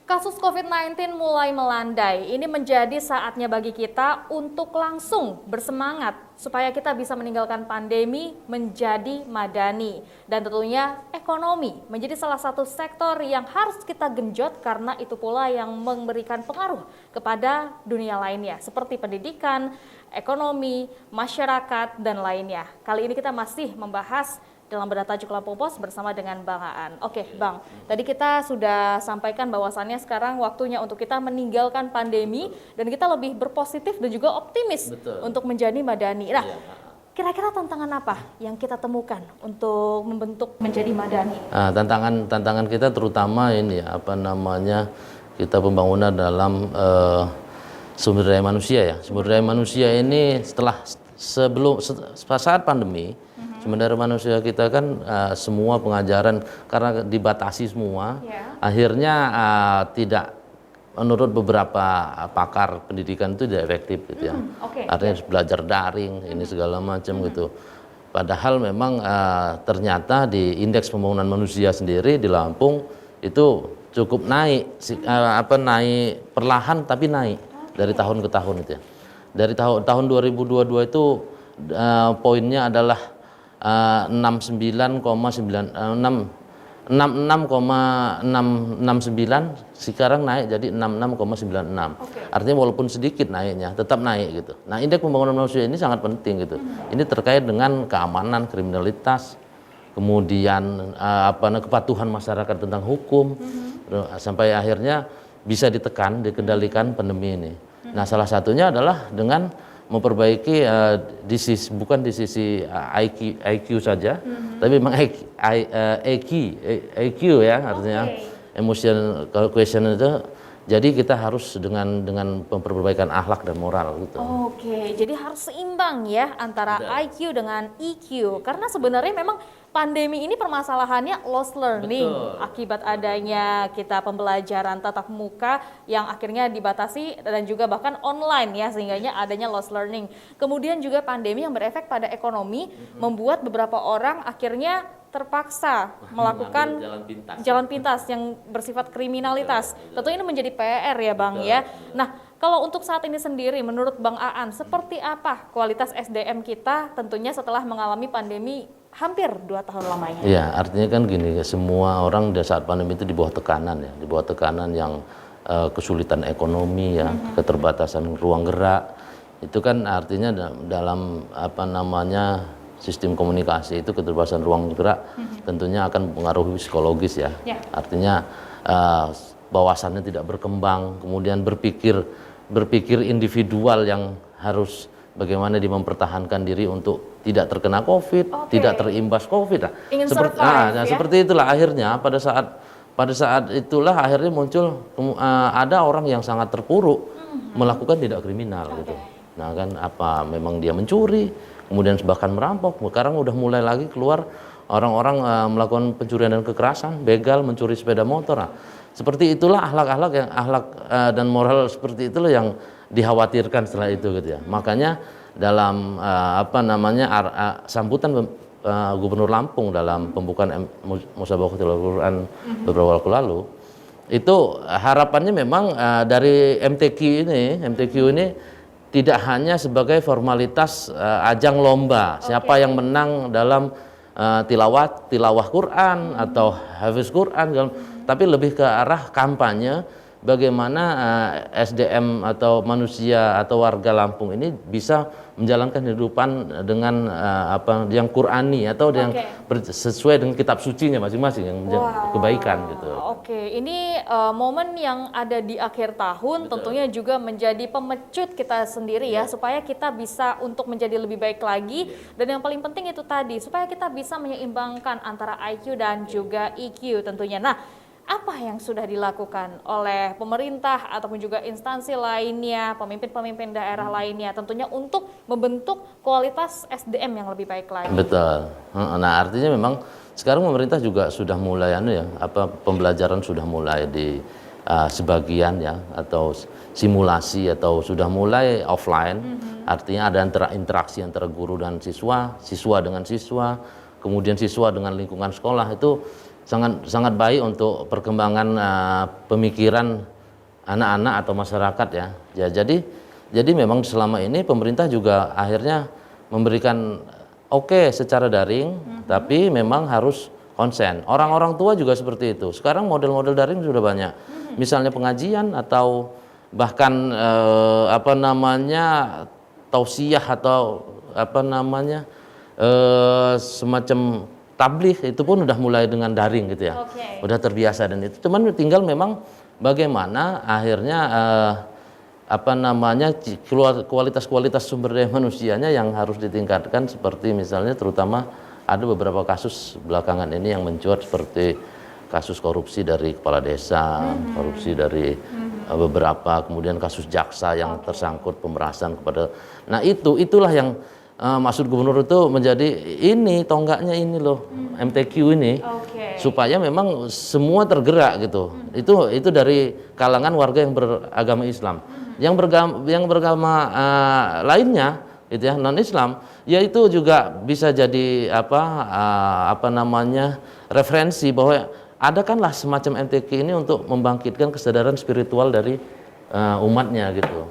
Kasus COVID-19 mulai melandai. Ini menjadi saatnya bagi kita untuk langsung bersemangat supaya kita bisa meninggalkan pandemi menjadi madani. Dan tentunya ekonomi menjadi salah satu sektor yang harus kita genjot karena itu pula yang memberikan pengaruh kepada dunia lainnya seperti pendidikan, ekonomi, masyarakat, dan lainnya. Kali ini kita masih membahas dalam Berita Tajuk Lampung Pos bersama dengan Bang Aan. Oke, Bang. Tadi kita sudah sampaikan bahwasannya sekarang waktunya untuk kita meninggalkan pandemi dan kita lebih berpositif dan juga optimis untuk menjadi madani. Nah, kira-kira tantangan apa yang kita temukan untuk membentuk menjadi madani? Tantangan kita terutama ini kita pembangunan dalam sumber daya manusia ya. Sumber daya manusia ini saat pandemi, sumber daya manusia kita kan semua pengajaran karena dibatasi semua, akhirnya tidak, menurut beberapa pakar pendidikan itu tidak efektif gitu ya. Artinya belajar daring ini segala macam gitu. Padahal memang ternyata di indeks pembangunan manusia sendiri di Lampung itu cukup naik, naik perlahan tapi naik dari tahun ke tahun itu ya. Dari tahun 2022 itu poinnya adalah 66,669, sekarang naik jadi 66,96. Artinya walaupun sedikit naiknya, tetap naik gitu. Nah, indeks pembangunan manusia ini sangat penting gitu. Ini terkait dengan keamanan, kriminalitas, kemudian kepatuhan masyarakat tentang hukum, sampai akhirnya bisa dikendalikan pandemi ini. Nah, salah satunya adalah dengan memperbaiki bukan di sisi IQ saja, tapi memang EQ ya, artinya emotional quotient itu. Jadi kita harus dengan memperbaikan akhlak dan moral gitu. Jadi harus seimbang ya antara IQ dengan EQ, karena sebenarnya memang pandemi ini permasalahannya lost learning. Akibat adanya kita pembelajaran tatap muka yang akhirnya dibatasi dan juga bahkan online ya, sehingga adanya lost learning. Kemudian juga pandemi yang berefek pada ekonomi, membuat beberapa orang akhirnya terpaksa melakukan jalan pintas yang bersifat kriminalitas. Tentu ini menjadi PR ya Bang ya. Nah, kalau untuk saat ini sendiri menurut Bang Aan, seperti apa kualitas SDM kita tentunya setelah mengalami pandemi hampir 2 tahun lamanya? Iya, artinya kan gini, semua orang di saat pandemi itu di bawah tekanan ya, di bawah tekanan yang kesulitan ekonomi ya, keterbatasan ruang gerak. Itu kan artinya dalam sistem komunikasi itu keterbatasan ruang gerak tentunya akan mempengaruhi psikologis ya. Artinya bawasannya tidak berkembang, kemudian berpikir individual yang harus bagaimana dia mempertahankan diri untuk tidak terkena COVID, tidak terimbas COVID. Seperti itulah akhirnya pada saat itulah akhirnya muncul ada orang yang sangat terpuruk melakukan tindak kriminal gitu. Nah kan memang dia mencuri, kemudian bahkan merampok. Sekarang udah mulai lagi keluar orang-orang melakukan pencurian dan kekerasan, begal, mencuri sepeda motor. Nah, seperti itulah akhlak dan moral seperti itulah yang dikhawatirkan setelah itu gitu ya. Makanya dalam sambutan Gubernur Lampung dalam pembukaan Musabaqah Tilawatil Quran beberapa waktu lalu, itu harapannya memang dari MTQ ini tidak hanya sebagai formalitas ajang lomba siapa yang menang dalam tilawah Quran atau hafiz Quran, tapi lebih ke arah kampanye bagaimana SDM atau manusia atau warga Lampung ini bisa menjalankan kehidupan dengan yang Qurani atau yang sesuai dengan kitab sucinya masing-masing yang kebaikan gitu. Ini momen yang ada di akhir tahun tentunya juga menjadi pemecut kita sendiri ya, supaya kita bisa untuk menjadi lebih baik lagi, dan yang paling penting itu tadi supaya kita bisa menyeimbangkan antara IQ dan juga EQ tentunya. Nah, apa yang sudah dilakukan oleh pemerintah ataupun juga instansi lainnya, pemimpin-pemimpin daerah lainnya tentunya untuk membentuk kualitas SDM yang lebih baik lagi? Betul. Nah, artinya memang sekarang pemerintah juga sudah mulai pembelajaran sudah mulai di sebagian ya, atau simulasi atau sudah mulai offline. Artinya ada interaksi antara guru dan siswa dengan siswa, kemudian siswa dengan lingkungan sekolah. Itu sangat baik untuk perkembangan pemikiran anak-anak atau masyarakat ya. Ya jadi memang selama ini pemerintah juga akhirnya memberikan oke secara daring, tapi memang harus konsen. Orang-orang tua juga seperti itu. Sekarang model-model daring sudah banyak. Misalnya pengajian atau bahkan tausiah atau semacam tabligh itu pun udah mulai dengan daring gitu ya. Udah terbiasa dan itu. Cuman tinggal memang bagaimana akhirnya kualitas sumber daya manusianya yang harus ditingkatkan, seperti misalnya terutama ada beberapa kasus belakangan ini yang mencuat seperti kasus korupsi dari kepala desa, korupsi dari beberapa, kemudian kasus jaksa yang tersangkut pemerasan kepada. Nah itulah yang maksud gubernur itu menjadi ini tonggaknya ini loh, MTQ ini, supaya memang semua tergerak gitu. Itu dari kalangan warga yang beragama Islam. Yang beragama lainnya gitu ya, non Islam, yaitu juga bisa jadi referensi bahwa adakanlah semacam MTQ ini untuk membangkitkan kesadaran spiritual dari umatnya gitu.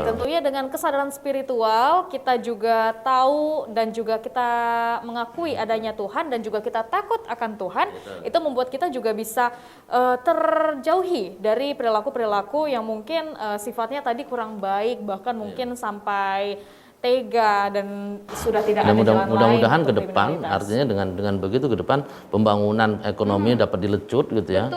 Tentunya dengan kesadaran spiritual kita juga tahu dan juga kita mengakui adanya Tuhan dan juga kita takut akan Tuhan. Itu membuat kita juga bisa terjauhi dari perilaku-perilaku yang mungkin sifatnya tadi kurang baik, bahkan mungkin sampai tega dan sudah tidak ada jalan lain. Mudah-mudahan ke depan, artinya dengan begitu ke depan pembangunan ekonomi dapat dilecut gitu ya.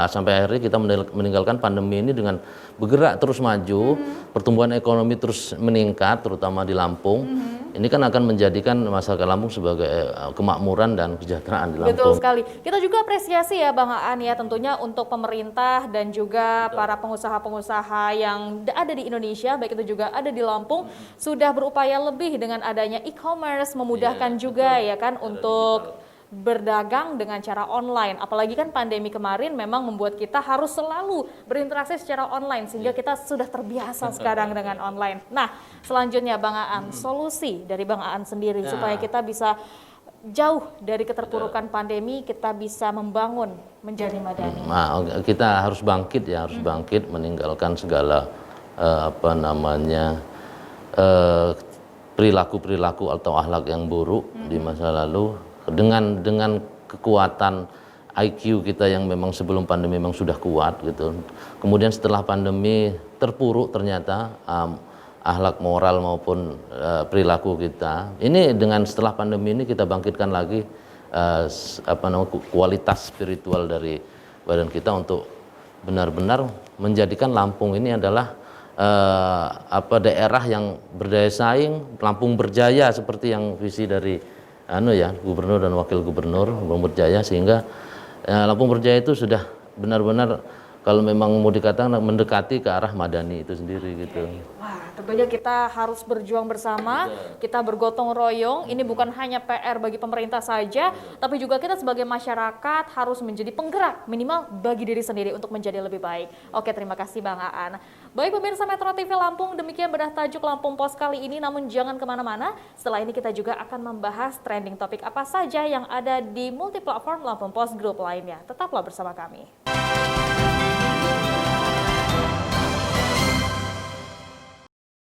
Sampai akhirnya kita meninggalkan pandemi ini dengan bergerak terus maju, pertumbuhan ekonomi terus meningkat, terutama di Lampung. Ini kan akan menjadikan masyarakat Lampung sebagai kemakmuran dan kesejahteraan di Lampung. Betul sekali. Kita juga apresiasi ya Bang Aan ya, tentunya untuk pemerintah dan juga para pengusaha-pengusaha yang ada di Indonesia, baik itu juga ada di Lampung, sudah berupaya lebih dengan adanya e-commerce, memudahkan juga ya kan untuk berdagang dengan cara online. Apalagi kan pandemi kemarin memang membuat kita harus selalu berinteraksi secara online, sehingga kita sudah terbiasa sekarang dengan online. Nah, selanjutnya Bang Aan, solusi dari Bang Aan sendiri supaya kita bisa jauh dari keterpurukan pandemi, kita bisa membangun menjadi madani. Nah, kita harus bangkit ya, harus bangkit meninggalkan segala perilaku-perilaku atau akhlak yang buruk di masa lalu. Dengan kekuatan IQ kita yang memang sebelum pandemi memang sudah kuat gitu. Kemudian setelah pandemi terpuruk ternyata akhlak moral maupun perilaku kita. Ini dengan setelah pandemi ini kita bangkitkan lagi kualitas spiritual dari badan kita untuk benar-benar menjadikan Lampung ini adalah daerah yang berdaya saing, Lampung berjaya seperti yang visi dari gubernur dan wakil gubernur Lampung Berjaya, sehingga Lampung Berjaya itu sudah benar-benar kalau memang mau dikatakan mendekati ke arah madani itu sendiri gitu. Wah, tentunya kita harus berjuang bersama, kita bergotong royong. Ini bukan hanya PR bagi pemerintah saja, tapi juga kita sebagai masyarakat harus menjadi penggerak minimal bagi diri sendiri untuk menjadi lebih baik. Oke, terima kasih Bang Aan. Baik pemirsa Metro TV Lampung, demikian bedah tajuk Lampung Pos kali ini, namun jangan kemana-mana. Setelah ini kita juga akan membahas trending topik apa saja yang ada di multiplatform Lampung Pos Group lainnya. Tetaplah bersama kami.